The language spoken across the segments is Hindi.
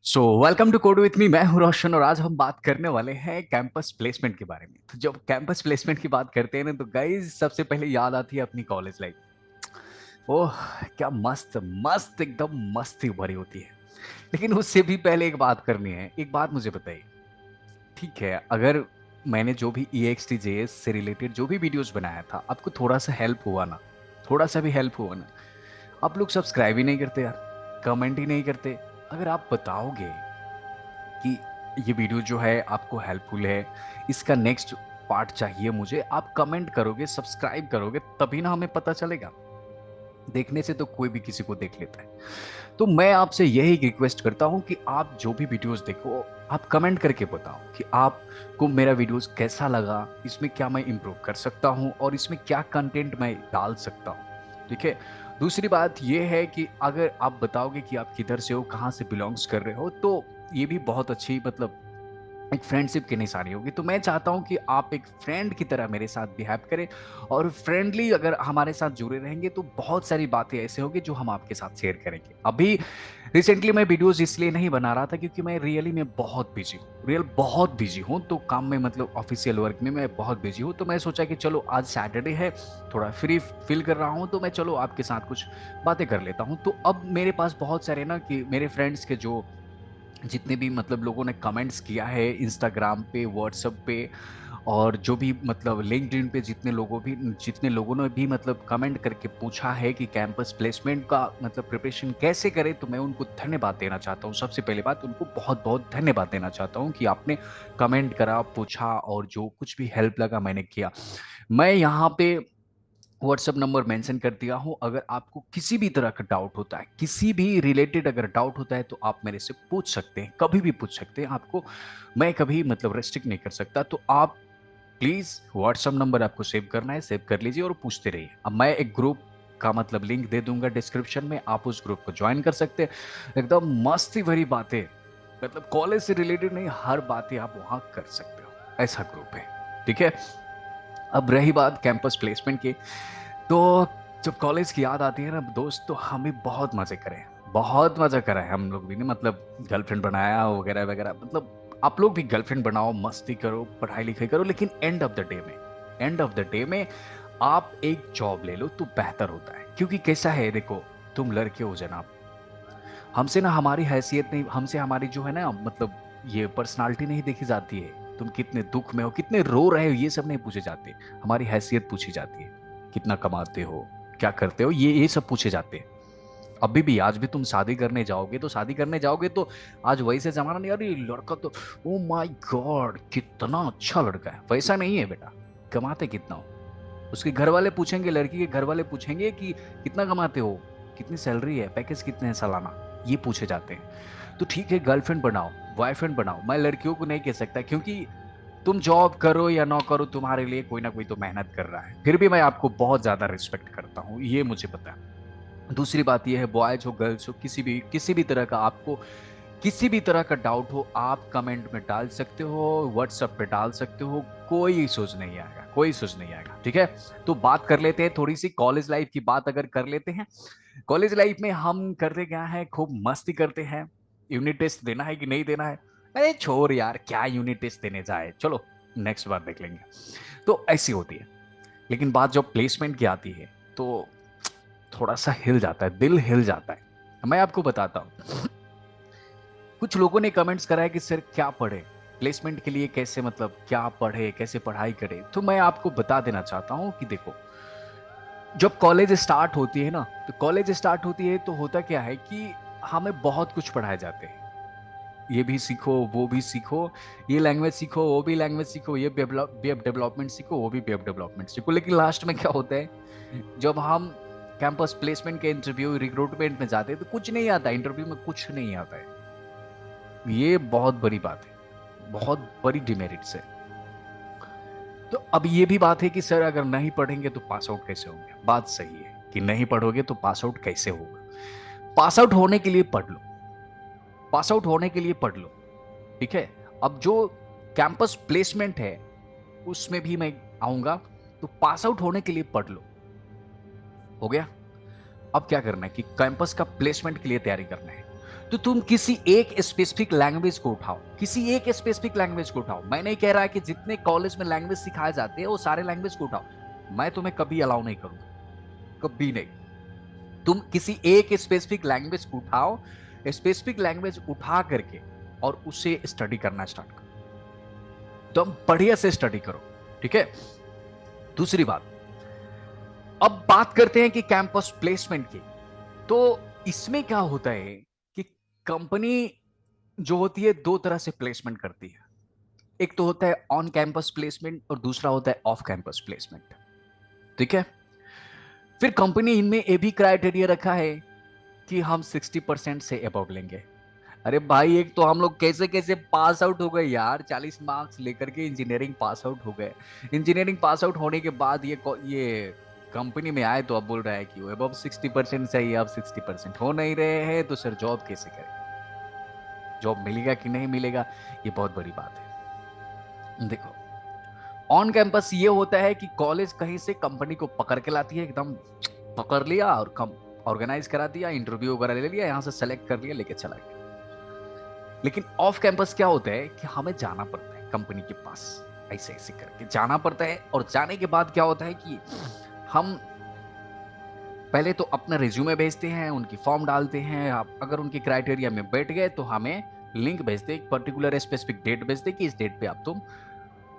So welcome to code with me. मैं हूं रोशन और आज हम बात करने वाले हैं कैंपस प्लेसमेंट के बारे में। तो जब कैंपस प्लेसमेंट की बात करते हैं ना तो गाइस सबसे पहले याद आती है अपनी कॉलेज लाइफ। ओह, क्या मस्त मस्त एकदम मस्ती भरी होती है। लेकिन उससे भी पहले एक बात करनी है। एक बात मुझे बताइए, ठीक है, अगर मैंने जो भी EXTJS से रिलेटेड जो भी वीडियोस बनाया था आपको थोड़ा सा हेल्प हुआ ना, थोड़ा सा भी हेल्प हुआ ना, आप लोग सब्सक्राइब ही नहीं करते यार, कमेंट ही नहीं करते। अगर आप बताओगे कि ये वीडियो जो है आपको हेल्पफुल है, इसका नेक्स्ट पार्ट चाहिए मुझे, आप कमेंट करोगे, सब्सक्राइब करोगे, तभी ना हमें पता चलेगा। देखने से तो कोई भी किसी को देख लेता है। तो मैं आपसे यही रिक्वेस्ट करता हूं कि आप जो भी वीडियोस देखो आप कमेंट करके बताओ कि आपको मेरा वीडियोस कैसा लगा, इसमें क्या मैं इम्प्रूव कर सकता हूं और इसमें क्या कंटेंट मैं डाल सकता हूं। ठीक है। दूसरी बात यह है कि अगर आप बताओगे कि आप किधर से हो, कहाँ से बिलोंग्स कर रहे हो, तो ये भी बहुत अच्छी मतलब एक फ्रेंडशिप की निशानी होगी। तो मैं चाहता हूं कि आप एक फ्रेंड की तरह मेरे साथ बिहेव करें और फ्रेंडली अगर हमारे साथ जुड़े रहेंगे तो बहुत सारी बातें ऐसे होगी जो हम आपके साथ शेयर करेंगे। अभी रिसेंटली मैं वीडियोस इसलिए नहीं बना रहा था क्योंकि मैं रियली में बहुत बिजी हूँ, बहुत बिजी हूँ। तो काम में मतलब ऑफिशियल वर्क में मैं बहुत बिजी हूँ। तो मैं सोचा कि चलो आज सैटरडे है, थोड़ा फ्री फील कर रहा हूँ, तो मैं चलो आपके साथ कुछ बातें कर लेता हूँ। तो अब मेरे पास बहुत सारे ना कि मेरे फ्रेंड्स के जो जितने भी मतलब लोगों ने कमेंट्स किया है इंस्टाग्राम पे, व्हाट्सएप पे, और जो भी मतलब लिंक्डइन पे जितने लोगों ने भी मतलब कमेंट करके पूछा है कि कैंपस प्लेसमेंट का मतलब प्रिपरेशन कैसे करें, तो मैं उनको धन्यवाद देना चाहता हूँ। सबसे पहले बात, उनको बहुत बहुत धन्यवाद देना चाहता हूँ कि आपने कमेंट करा, पूछा और जो कुछ भी हेल्प लगा मैंने किया। मैं यहाँ पे व्हाट्सएप नंबर मेंशन कर दिया हूं। अगर आपको किसी भी तरह का डाउट होता है, किसी भी रिलेटेड अगर डाउट होता है, तो आप मेरे से पूछ सकते हैं, कभी भी पूछ सकते हैं। आपको मैं कभी मतलब रेस्ट्रिक्ट नहीं कर सकता। तो आप प्लीज व्हाट्सएप नंबर आपको सेव करना है, सेव कर लीजिए और पूछते रहिए। अब मैं एक ग्रुप का मतलब लिंक दे दूंगा डिस्क्रिप्शन में, आप उस ग्रुप को ज्वाइन कर सकते हैं। एकदम मस्ती भरी बातें, मतलब कॉलेज से रिलेटेड नहीं, हर बातें आप वहां कर सकते हो, ऐसा ग्रुप है। ठीक है। अब रही बात कैंपस प्लेसमेंट की, तो जब कॉलेज की याद आती है ना दोस्त, तो हम भी बहुत मजे करे, बहुत मजा करा है हम लोग भी। नहीं मतलब गर्लफ्रेंड बनाया वगैरह वगैरह, मतलब आप लोग भी गर्लफ्रेंड बनाओ, मस्ती करो, पढ़ाई लिखाई करो, लेकिन एंड ऑफ द डे में आप एक जॉब ले लो तो बेहतर होता है। क्योंकि कैसा है, देखो, तुम लड़के हो जनाब, हमसे ना हमारी हैसियत नहीं, हमसे हमारी जो है ना मतलब ये पर्सनालिटी नहीं देखी जाती है। तुम कितने दुख में हो, कितने रो रहे हो, ये सब नहीं पूछे जाते। हमारी हैसियत पूछी जाती है, कितना कमाते हो, क्या करते हो, ये सब पूछे जाते हैं। अभी भी आज भी तुम शादी करने जाओगे तो आज वही से जमाना नहीं, अरे लड़का तो ओ माय गॉड कितना अच्छा लड़का है, वैसा नहीं है बेटा। कमाते कितना हो, उसके घर वाले पूछेंगे, लड़की के घर वाले पूछेंगे कि कितना कमाते हो, कितनी सैलरी है, पैकेज कितने हैं सालाना, ये पूछे जाते हैं। तो ठीक है, गर्लफ्रेंड बनाओ, बॉयफ्रेंड बनाओ, मैं लड़कियों को नहीं कह सकता, क्योंकि तुम जॉब करो या ना करो, तुम्हारे लिए कोई ना कोई तो मेहनत कर रहा है। फिर भी मैं आपको बहुत ज्यादा रिस्पेक्ट करता हूँ, ये मुझे पता है। दूसरी बात यह है, बॉयज हो गर्ल्स हो, किसी भी तरह का आपको किसी भी तरह का डाउट हो, आप कमेंट में डाल सकते हो, व्हाट्सएप पे डाल सकते हो, कोई सोच नहीं आएगा, कोई सोच नहीं आएगा। ठीक है। तो बात कर लेते हैं, थोड़ी सी कॉलेज लाइफ की बात अगर कर लेते हैं। कॉलेज लाइफ में हम करते क्या है, खूब मस्ती करते हैं। यूनिट टेस्ट देना है कि नहीं देना है, अरे छोड़ यार, क्या यूनिट टेस्ट देने जाए, चलो नेक्स्ट बार देख लेंगे। तो ऐसी होती है। लेकिन बात जब प्लेसमेंट की आती है तो थोड़ा सा हिल जाता है, दिल हिल जाता है। मैं आपको बताता हूँ, कुछ लोगों ने कमेंट्स करा है कि सर क्या पढ़े प्लेसमेंट के लिए, कैसे मतलब क्या पढ़े, कैसे पढ़ाई करे। तो मैं आपको बता देना चाहता हूं कि देखो, जब कॉलेज स्टार्ट होती है ना, तो कॉलेज स्टार्ट होती है तो होता क्या है कि हमें बहुत कुछ पढ़ाए जाते हैं। ये भी सीखो, वो भी सीखो, ये लैंग्वेज सीखो, वो भी लैंग्वेज सीखो, ये वेब डेवलपमेंट सीखो, वो भी वेब डेवलपमेंट सीखो। लेकिन लास्ट में क्या होता है, जब हम कैंपस प्लेसमेंट के इंटरव्यू रिक्रूटमेंट में जाते हैं तो कुछ नहीं आता, इंटरव्यू में कुछ नहीं आता है। ये बहुत बड़ी बात है, बहुत बड़ी डिमेरिट्स है। तो अब ये भी बात है कि सर अगर नहीं पढ़ेंगे तो पास आउट कैसे होंगे। बात सही है कि नहीं पढ़ोगे तो पास आउट कैसे होगा। पास आउट होने के लिए पढ़ लो, पास आउट होने के लिए पढ़ लो। ठीक है। अब जो कैंपस प्लेसमेंट है उसमें भी मैं आऊंगा, तो पास आउट होने के लिए पढ़ लो। हो गया। अब क्या करना है कि कैंपस का प्लेसमेंट के लिए तैयारी करना है। तो तुम किसी एक स्पेसिफिक लैंग्वेज को उठाओ, किसी एक स्पेसिफिक लैंग्वेज को उठाओ। मैं नहीं कह रहा कि जितने कॉलेज में लैंग्वेज सिखाए जाते हैं वो सारे लैंग्वेज को उठाओ, मैं तुम्हें कभी अलाउ नहीं करूंगा, कभी नहीं। तुम किसी एक स्पेसिफिक लैंग्वेज को उठाओ, स्पेसिफिक लैंग्वेज उठा करके और उसे स्टडी करना स्टार्ट करो, तुम बढ़िया से स्टडी करो, ठीक है। दूसरी बात, अब बात करते हैं कि कैंपस प्लेसमेंट की। तो इसमें क्या होता है कि कंपनी जो होती है दो तरह से प्लेसमेंट करती है। एक तो होता है ऑन कैंपस प्लेसमेंट और दूसरा होता है ऑफ कैंपस प्लेसमेंट, ठीक है। फिर कंपनी इनमें ये भी क्राइटेरिया रखा है कि हम 60% से अबव लेंगे। अरे भाई, एक तो हम लोग कैसे कैसे पास आउट हो गए यार, 40 मार्क्स लेकर के इंजीनियरिंग पास आउट हो गए। इंजीनियरिंग पास आउट होने के बाद ये कंपनी में आए तो अब बोल रहा है कि वो अबव 60% चाहिए, अब 60% हो नहीं रहे हैं, तो सर जॉब कैसे करें, जॉब मिलेगा कि नहीं मिलेगा, ये बहुत बड़ी बात है। देखो, ऑन कैंपस ये होता है कि कॉलेज कहीं से कंपनी को पकड़ के लाती है, एकदम पकड़ लिया और कम ऑर्गेनाइज करा दिया, इंटरव्यू वगैरह ले लिया, यहां से सेलेक्ट कर लिया, लेके चला गया। लेकिन ऑफ कैंपस क्या होता है कि हमें जाना पड़ता है कंपनी के पास, ऐसे ऐसे करके जाना पड़ता है। और जाने के बाद क्या होता है कि हम पहले तो अपना रिज्यूमे भेजते हैं, उनकी फॉर्म डालते हैं, आप अगर उनके क्राइटेरिया में बैठ गए तो हमें लिंक भेजते, एक पर्टिकुलर स्पेसिफिक डेट भेजते कि इस डेट पे आप तुम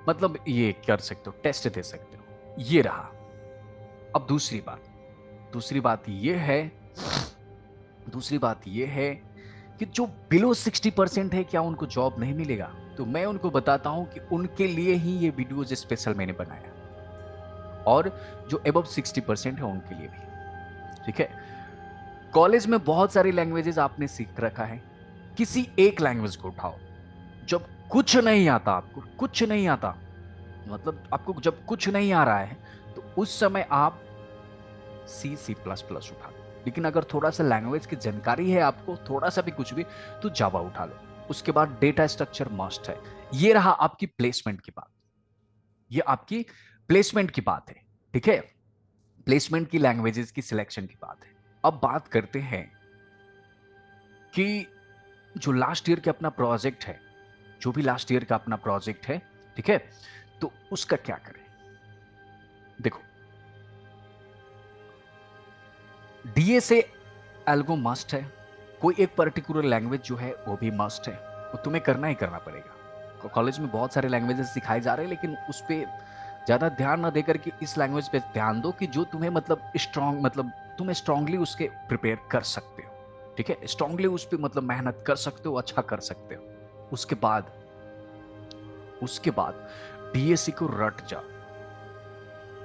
मतलब ये कर सकते हो, टेस्ट दे सकते हो। ये रहा। अब दूसरी बात ये है कि जो बिलो 60% है, क्या उनको जॉब नहीं मिलेगा? तो मैं उनको बताता हूं कि उनके लिए ही ये वीडियोज स्पेशल मैंने बनाया, और जो अबव 60% है उनके लिए भी, ठीक है। कॉलेज में बहुत सारी लैंग्वेजेस आपने सीख रखा है, किसी एक लैंग्वेज को उठाओ। जब कुछ नहीं आता, आपको कुछ नहीं आता, मतलब आपको जब कुछ नहीं आ रहा है, तो उस समय आप C++ उठा लो। लेकिन अगर थोड़ा सा लैंग्वेज की जानकारी है आपको, थोड़ा सा भी कुछ भी, तो जावा उठा लो। उसके बाद डेटा स्ट्रक्चर मस्ट है। ये रहा आपकी प्लेसमेंट की बात, ये आपकी प्लेसमेंट की बात है, ठीक है। प्लेसमेंट की लैंग्वेजेस की सिलेक्शन की बात है। अब बात करते हैं कि जो लास्ट ईयर का अपना प्रोजेक्ट है, जो भी लास्ट ईयर का अपना प्रोजेक्ट है, ठीक है, तो उसका क्या करें। देखो, डीएसए एल्गो मस्ट है, कोई एक पर्टिकुलर लैंग्वेज जो है वो भी मस्ट है, वो तुम्हें करना ही करना पड़ेगा। कॉलेज में बहुत सारे लैंग्वेजेस सिखाए जा रहे हैं, लेकिन उस पर ज्यादा ध्यान ना देकर के इस लैंग्वेज पे ध्यान दो कि जो तुम्हें मतलब स्ट्रांग, मतलब तुम स्ट्रांगली उसके प्रिपेयर कर सकते हो, ठीक है, स्ट्रांगली उस पर मतलब मेहनत कर सकते हो, अच्छा कर सकते हो। उसके बाद डीएससी को रट जाओ।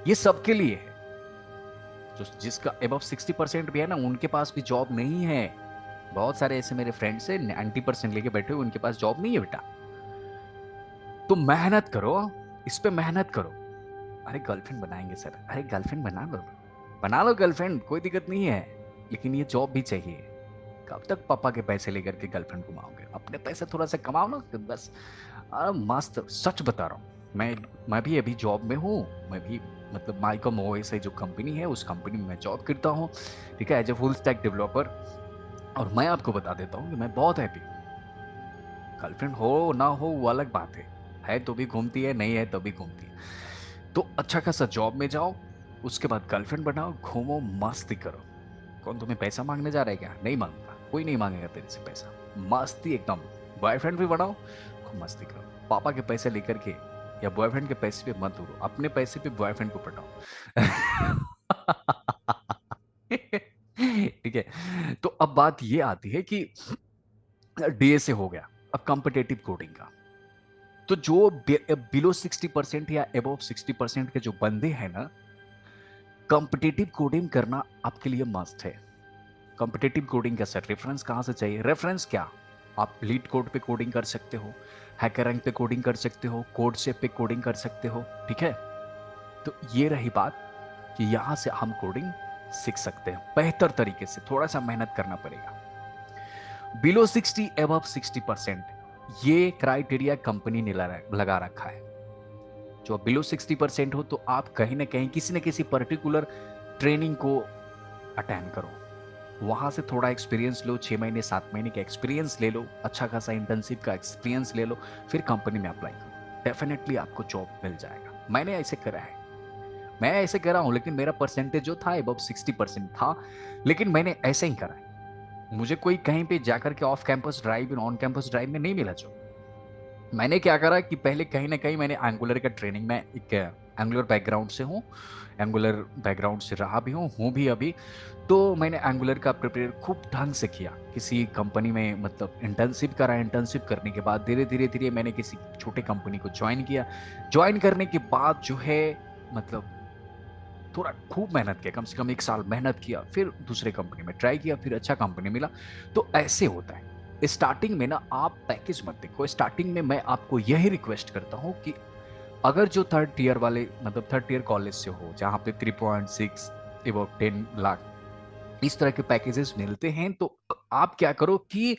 ये सबके लिए है, जो जिसका अबव 60% भी है ना, उनके पास भी जॉब नहीं है। बहुत सारे ऐसे मेरे फ्रेंड्स है 90% लेके बैठे हुए, उनके पास जॉब नहीं है बेटा। तो मेहनत करो, इस पे मेहनत करो। अरे गर्लफ्रेंड बनाएंगे सर, अरे गर्लफ्रेंड बना लो गर्लफ्रेंड, कोई दिक्कत नहीं है, लेकिन ये जॉब भी चाहिए। कब तक पापा के पैसे लेकर के गर्लफ्रेंड घुमाओगे? अपने पैसे थोड़ा सा कमाओ ना, तो बस। मस्त सच बता रहा हूँ, मैं भी अभी जॉब में हूँ। मैं भी मतलब माइकॉम ओएसआई जो कंपनी है, उस कंपनी में मैं जॉब करता हूँ, ठीक है, as a full stack developer. और मैं आपको बता देता हूँ कि मैं बहुत हैप्पी हूँ। गर्लफ्रेंड हो ना हो वो अलग बात है तो भी घूमती है, नहीं है तो भी घूमती है। तो अच्छा खासा जॉब में जाओ, उसके बाद गर्लफ्रेंड बनाओ, घूमो, मस्ती करो। कौन तुम्हें पैसा मांगने जा रहा है? क्या नहीं मांगता, कोई नहीं मांगेगा तेरे से पैसा। मस्ती एकदम। बॉयफ्रेंड भी बनाओ, खूब मस्ती करो। पापा के पैसे लेकर के या बॉयफ्रेंड के पैसे पे मत उड़ो, अपने पैसे पे बॉयफ्रेंड को पटाओ। ठीक है। तो अब बात ये आती है कि डीएसए हो गया, अब कॉम्पिटेटिव कोडिंग का। तो जो बिलो 60% या अबव 60% के जो बंदे हैं ना, कॉम्पिटेटिव कोडिंग करना आपके लिए मस्ट है। कॉम्पिटेटिव कोडिंग का सर रेफरेंस कहां से चाहिए? रेफरेंस क्या, आप लीड कोड पे कोडिंग कर सकते हो, हैकररैंक पे कोडिंग कर सकते हो, कोड से पे कोडिंग कर सकते हो, ठीक है। तो ये रही बात कि यहां से हम कोडिंग सीख सकते हैं बेहतर तरीके से, थोड़ा सा मेहनत करना पड़ेगा। बिलो 60 एबव 60%, ये क्राइटेरिया कंपनी ने लगा रखा है। जो बिलो 60% हो तो आप कहीं ना कहीं किसी न किसी पर्टिकुलर ट्रेनिंग को अटेंड करो, वहाँ से थोड़ा एक्सपीरियंस लो, 6 महीने 7 महीने का एक्सपीरियंस ले लो, अच्छा खासा इंटर्नशिप का एक्सपीरियंस ले लो, फिर कंपनी में अप्लाई करो, डेफिनेटली आपको जॉब मिल जाएगा। मैंने ऐसे करा है, मैं ऐसे करा हूँ, लेकिन मेरा परसेंटेज जो था अब 60% था, लेकिन मैंने ऐसे ही करा है। मुझे कोई कहीं पे जाकर के off campus drive, on campus drive में नहीं मिला जॉब। मैंने क्या करा कि पहले कहीं ना कहीं मैंने एंगुलर का ट्रेनिंग, में एक एंगुलर बैकग्राउंड से हूँ, एंगुलर बैकग्राउंड से रहा भी हूँ भी अभी। तो मैंने एंगुलर का प्रिपेयर खूब ढंग से किया, किसी कंपनी में मतलब इंटर्नशिप करा, इंटर्नशिप करने के बाद धीरे धीरे धीरे मैंने किसी छोटे कंपनी को ज्वाइन किया। ज्वाइन करने के बाद जो है मतलब थोड़ा खूब मेहनत किया, कम से कम 1 साल मेहनत किया, फिर दूसरे कंपनी में ट्राई किया, फिर अच्छा कंपनी मिला। तो ऐसे होता है स्टार्टिंग में ना, आप पैकेज मत देखो स्टार्टिंग में। मैं आपको यही रिक्वेस्ट करता हूँ कि अगर जो थर्ड ईयर वाले मतलब थर्ड ईयर कॉलेज से हो, जहाँ पे 3.6 अबाउट 10 लाख इस तरह के पैकेजेस मिलते हैं, तो आप क्या करो कि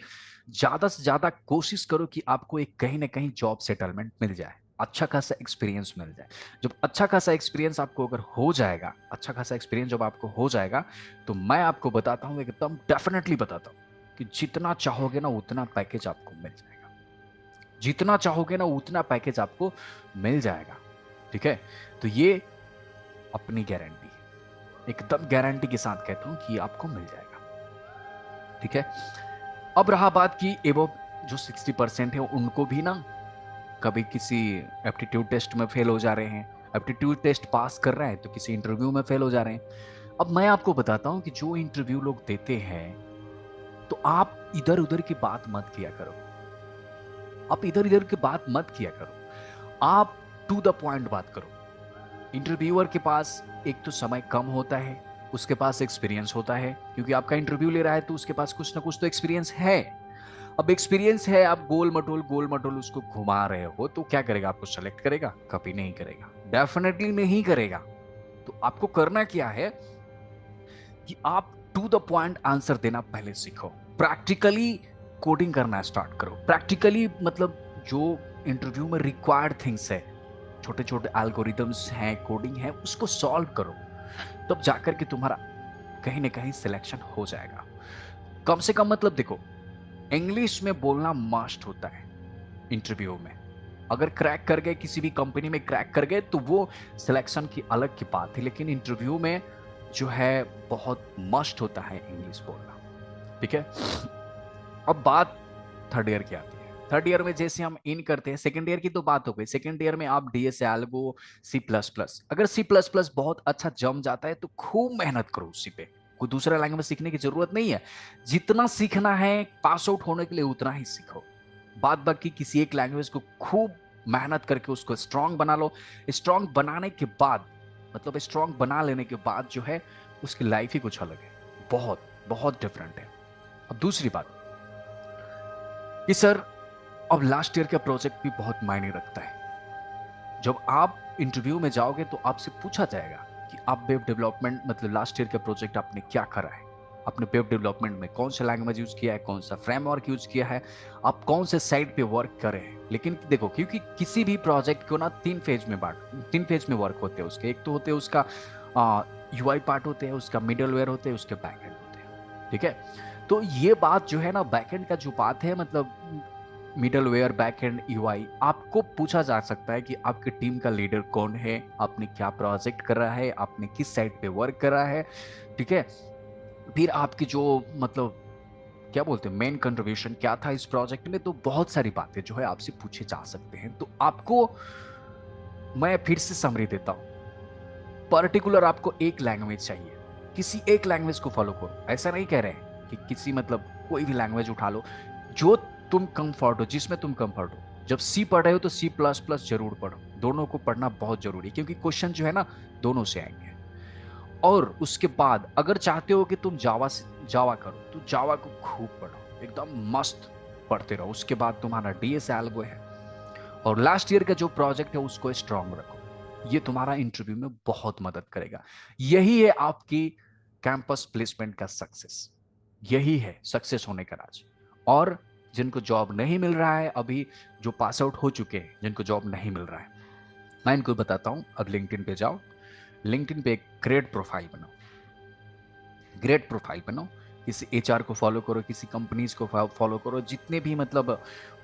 ज्यादा से ज्यादा कोशिश करो कि आपको एक कहीं ना कहीं जॉब सेटलमेंट मिल जाए, अच्छा खासा एक्सपीरियंस मिल जाए। जब अच्छा खासा एक्सपीरियंस आपको अगर हो जाएगा, अच्छा खासा एक्सपीरियंस जब आपको हो जाएगा, तो मैं आपको बताता हूँ, एकदम डेफिनेटली बताता हूँ कि जितना चाहोगे ना उतना पैकेज आपको मिल जाएगा, जितना चाहोगे ना उतना पैकेज आपको मिल जाएगा। ठीक है, तो ये अपनी गारंटी, एकदम गारंटी के साथ कहता हूं कि आपको मिल जाएगा। ठीक है, अब रहा बात की एबो जो 60% है उनको भी ना कभी किसी एप्टीट्यूड टेस्ट में फेल हो जा रहे हैं, एप्टीट्यूड टेस्ट पास कर रहे हैं तो किसी इंटरव्यू में फेल हो जा रहे हैं। अब मैं आपको बताता हूं कि जो इंटरव्यू लोग देते हैं, तो आप इधर उधर की बात मत किया करो, आप इधर इधर की बात मत किया करो, आप टू द पॉइंट बात करो। इंटरव्यूअर के पास एक तो समय कम होता है, उसके पास एक्सपीरियंस होता है, क्योंकि आपका इंटरव्यू ले रहा है तो उसके पास कुछ ना कुछ तो एक्सपीरियंस है। अब एक्सपीरियंस है, आप गोल मटोल उसको घुमा रहे हो, तो क्या करेगा, आपको सेलेक्ट करेगा? कभी नहीं करेगा, डेफिनेटली नहीं करेगा। तो आपको करना क्या है कि आप टू द पॉइंट आंसर देना पहले सीखो, प्रैक्टिकली कोडिंग करना स्टार्ट करो। प्रैक्टिकली मतलब जो इंटरव्यू में रिक्वायर्ड थिंग्स है, छोटे छोटे एल्गोरिदम्स हैं, कोडिंग है, उसको सॉल्व करो, तब जाकर के तुम्हारा कहीं ना कहीं सिलेक्शन हो जाएगा। कम से कम मतलब देखो, इंग्लिश में बोलना मस्ट होता है इंटरव्यू में। अगर क्रैक कर गए, किसी भी कंपनी में क्रैक कर गए, तो वो सिलेक्शन की अलग की बात है, लेकिन इंटरव्यू में जो है बहुत मस्ट होता है इंग्लिश बोलना। ठीक है, अब बात थर्ड ईयर की आती है। थर्ड ईयर में जैसे हम इन करते हैं, सेकंड ईयर की तो बात हो गई, सेकंड ईयर में आप डीएस एल्गो, C++, अगर C++ बहुत अच्छा जम जाता है तो खूब मेहनत करो उसी पे, कोई दूसरा लैंग्वेज सीखने की जरूरत नहीं है। जितना सीखना है पास आउट होने के लिए उतना ही सीखो, बाद बाकी किसी एक लैंग्वेज को खूब मेहनत करके उसको स्ट्रांग बना लो। स्ट्रांग बनाने के बाद मतलब स्ट्रांग बना लेने के बाद जो है उसकी लाइफ ही कुछ अलग है, बहुत बहुत डिफरेंट है। अब दूसरी बात कि सर, अब लास्ट ईयर का प्रोजेक्ट भी बहुत मायने रखता है। जब आप इंटरव्यू में जाओगे तो आपसे पूछा जाएगा कि आप वेब डेवलपमेंट मतलब लास्ट ईयर का प्रोजेक्ट आपने क्या करा है, आपने वेब डेवलपमेंट में कौन सा लैंग्वेज यूज किया है, कौन सा फ्रेमवर्क यूज किया है, आप कौन से साइड पे वर्क करे हैं। लेकिन देखो, क्योंकि किसी भी प्रोजेक्ट को ना 3 फेज में वर्क होते हैं उसके, एक तो होते हैं उसका यूआई पार्ट होते हैं, उसका मिडलवेयर होते हैं, उसके बैकएंड होते हैं। ठीक है, तो ये बात जो है ना, बैकएंड का जो बात है मतलब मिडलवेयर, बैकएंड, यूआई, आपको पूछा जा सकता है कि आपकी टीम का लीडर कौन है, आपने क्या प्रोजेक्ट करा है, आपने किस साइड पे वर्क करा है। ठीक है, फिर आपकी जो मतलब क्या बोलते हैं मेन कंट्रीब्यूशन क्या था इस प्रोजेक्ट में, तो बहुत सारी बातें जो है आपसे पूछे जा सकते हैं। तो आपको मैं फिर से समरी देता हूं, पर्टिकुलर आपको एक लैंग्वेज चाहिए, किसी एक लैंग्वेज को फॉलो करो। ऐसा नहीं कह रहे हैं कि किसी मतलब कोई भी लैंग्वेज उठा लो जो तुम कंफर्ट हो, जिसमें तुम कंफर्ट हो। जब सी पढ़ रहे हो तो C++ जरूर पढ़ो, दोनों को पढ़ना बहुत जरूरी है, क्योंकि क्वेश्चन जो है ना दोनों से आएंगे। और उसके बाद अगर चाहते हो कि तुम जावा करो, तो जावा को खूब पढ़ो, एकदम मस्त पढ़ते रहो। उसके बाद तुम्हारा डीएस एल्गो है, और लास्ट ईयर का जो प्रोजेक्ट है उसको स्ट्रांग रखो, ये तुम्हारा इंटरव्यू में बहुत मदद करेगा। यही है आपकी कैंपस प्लेसमेंट का सक्सेस, यही है सक्सेस होने का राज। और जिनको जॉब नहीं मिल रहा है अभी, जो पास आउट हो चुके हैं, जिनको जॉब नहीं मिल रहा है, मैं इनको बताता हूं, अब लिंक्डइन पे जाओ, लिंक्डइन पे एक ग्रेट प्रोफाइल बनाओ, ग्रेट प्रोफाइल बनाओ, किसी एचआर को फॉलो करो, किसी कंपनीज को फॉलो करो, जितने भी मतलब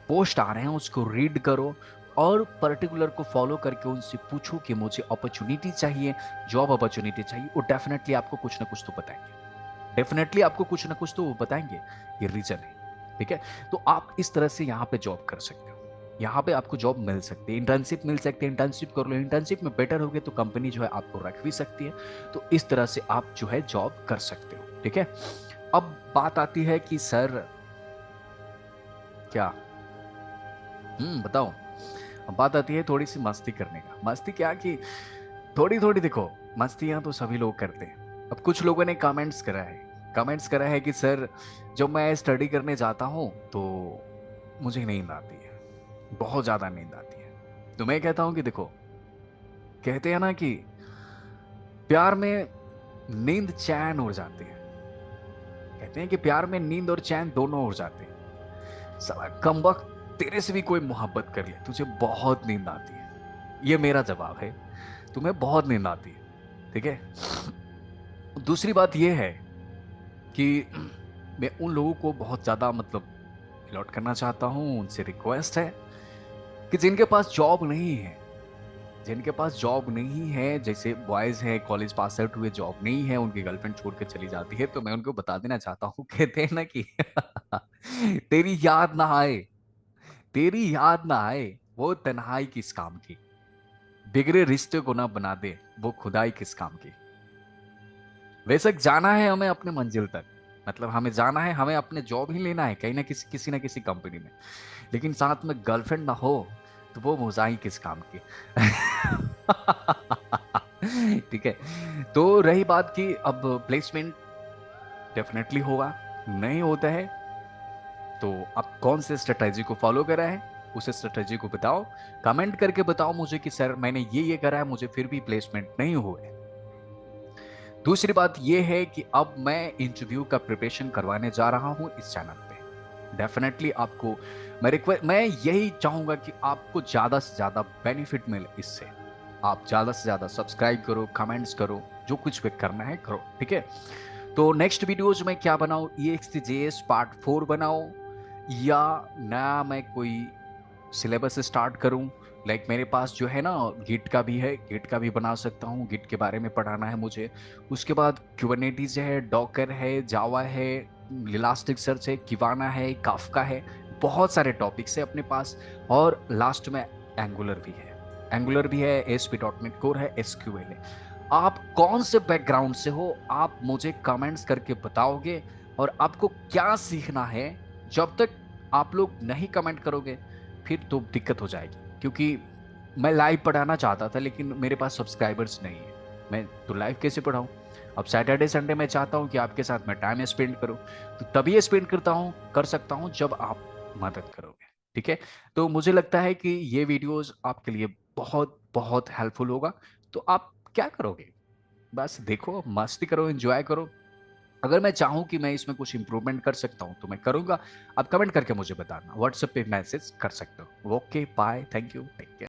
पोस्ट आ रहे हैं उसको रीड करो और पर्टिकुलर को फॉलो करके उनसे पूछो कि मुझे अपॉर्चुनिटी चाहिए, जॉब अपॉर्चुनिटी चाहिए। वो डेफिनेटली आपको कुछ ना कुछ तो बताएंगे, डेफिनेटली आपको कुछ ना कुछ तो वो बताएंगे, ये रीजन है। ठीक है, तो आप इस तरह से यहाँ पे जॉब कर सकते हो, यहाँ पे आपको जॉब मिल सकती है, इंटर्नशिप मिल सकती है, इंटर्नशिप कर लो, इंटर्नशिप में बेटर हो गए तो कंपनी जो है आपको रख भी सकती है। तो इस तरह से आप जो है जॉब कर सकते हो। ठीक है, अब बात आती है कि सर क्या, बताओ। अब बात आती है थोड़ी सी मस्ती करने का। मस्ती क्या कि थोड़ी थोड़ी, देखो मस्तियां तो सभी लोग करते हैं। अब कुछ लोगों ने कमेंट्स करा है कि सर जब मैं स्टडी करने जाता हूं तो मुझे नींद आती है, बहुत ज्यादा नींद आती है। तो मैं कहता हूं कि देखो, कहते हैं ना कि प्यार में नींद चैन उड़ जाती है, कहते हैं कि प्यार में नींद और चैन दोनों उड़ जाते हैं। साला कमबख्त, तेरे से भी कोई मोहब्बत कर ले, तुझे बहुत नींद आती है, ये मेरा जवाब है। तुम्हें बहुत नींद आती है। ठीक है, दूसरी बात यह है कि मैं उन लोगों को बहुत ज्यादा मतलब अलॉट करना चाहता हूं, उनसे रिक्वेस्ट है कि जिनके पास जॉब नहीं है, जिनके पास जॉब नहीं है, जैसे बॉयज हैं कॉलेज पास आउट हुए, जॉब नहीं है, उनकी गर्लफ्रेंड छोड़ के चली जाती है, तो मैं उनको बता देना चाहता हूँ, कहते हैं ना कि तेरी याद ना आए, तेरी याद ना आए वो तन्हाई किस काम की, बिगड़े रिश्ते को ना बना दे वो खुदाई किस काम की। बेशक जाना है हमें अपने मंजिल तक, मतलब हमें जाना है, हमें अपने जॉब ही लेना है कहीं ना किसी ना किसी कंपनी में, लेकिन साथ में गर्लफ्रेंड ना हो तो वो मोजाई किस काम की। ठीक है, तो रही बात कि अब प्लेसमेंट डेफिनेटली होगा, नहीं होता है तो आप कौन से स्ट्रेटेजी को फॉलो करा है, उस स्ट्रेटेजी को बताओ, कमेंट करके बताओ मुझे कि सर मैंने ये करा है, मुझे फिर भी प्लेसमेंट नहीं हुए। दूसरी बात यह है कि अब मैं इंटरव्यू का प्रिपरेशन करवाने जा रहा हूं इस चैनल पे। डेफिनेटली आपको मैं यही चाहूंगा कि आपको ज्यादा से ज्यादा बेनिफिट मिले इससे। आप ज्यादा से ज्यादा सब्सक्राइब करो, कमेंट्स करो, जो कुछ भी करना है करो। ठीक है, तो नेक्स्ट वीडियोज में क्या बनाऊं, EXTJS पार्ट 4 बनाओ या नया मैं कोई सिलेबस स्टार्ट करूं। लाइक मेरे पास जो है ना गिट का भी है, गिट का भी बना सकता हूँ, गिट के बारे में पढ़ाना है मुझे। उसके बाद क्यूबरनेटिस है, डॉकर है, जावा है, इलास्टिक सर्च है, किवाना है, काफका है, बहुत सारे टॉपिक्स है अपने पास। और लास्ट में एंगुलर भी है, एंगुलर भी है, ASP.NET कोर है, SQL है। आप कौन से बैकग्राउंड से हो, आप मुझे कमेंट्स करके बताओगे। और आपको क्या सीखना है, जब तक आप लोग नहीं कमेंट करोगे फिर तो दिक्कत हो जाएगी, क्योंकि मैं लाइव पढ़ाना चाहता था लेकिन मेरे पास सब्सक्राइबर्स नहीं है, मैं तो लाइव कैसे पढ़ाऊं। अब सैटरडे संडे मैं चाहता हूं कि आपके साथ मैं टाइम स्पेंड करूं, तो तभी स्पेंड करता हूं, कर सकता हूं जब आप मदद करोगे। ठीक है, तो मुझे लगता है कि ये वीडियोस आपके लिए बहुत बहुत हेल्पफुल होगा। तो आप क्या करोगे, बस देखो, मस्ती करो, एंजॉय करो। अगर मैं चाहूं कि मैं इसमें कुछ इंप्रूवमेंट कर सकता हूं तो मैं करूंगा। आप कमेंट करके मुझे बताना, व्हाट्सएप पे मैसेज कर सकते हो। Okay bye, thank you, take care.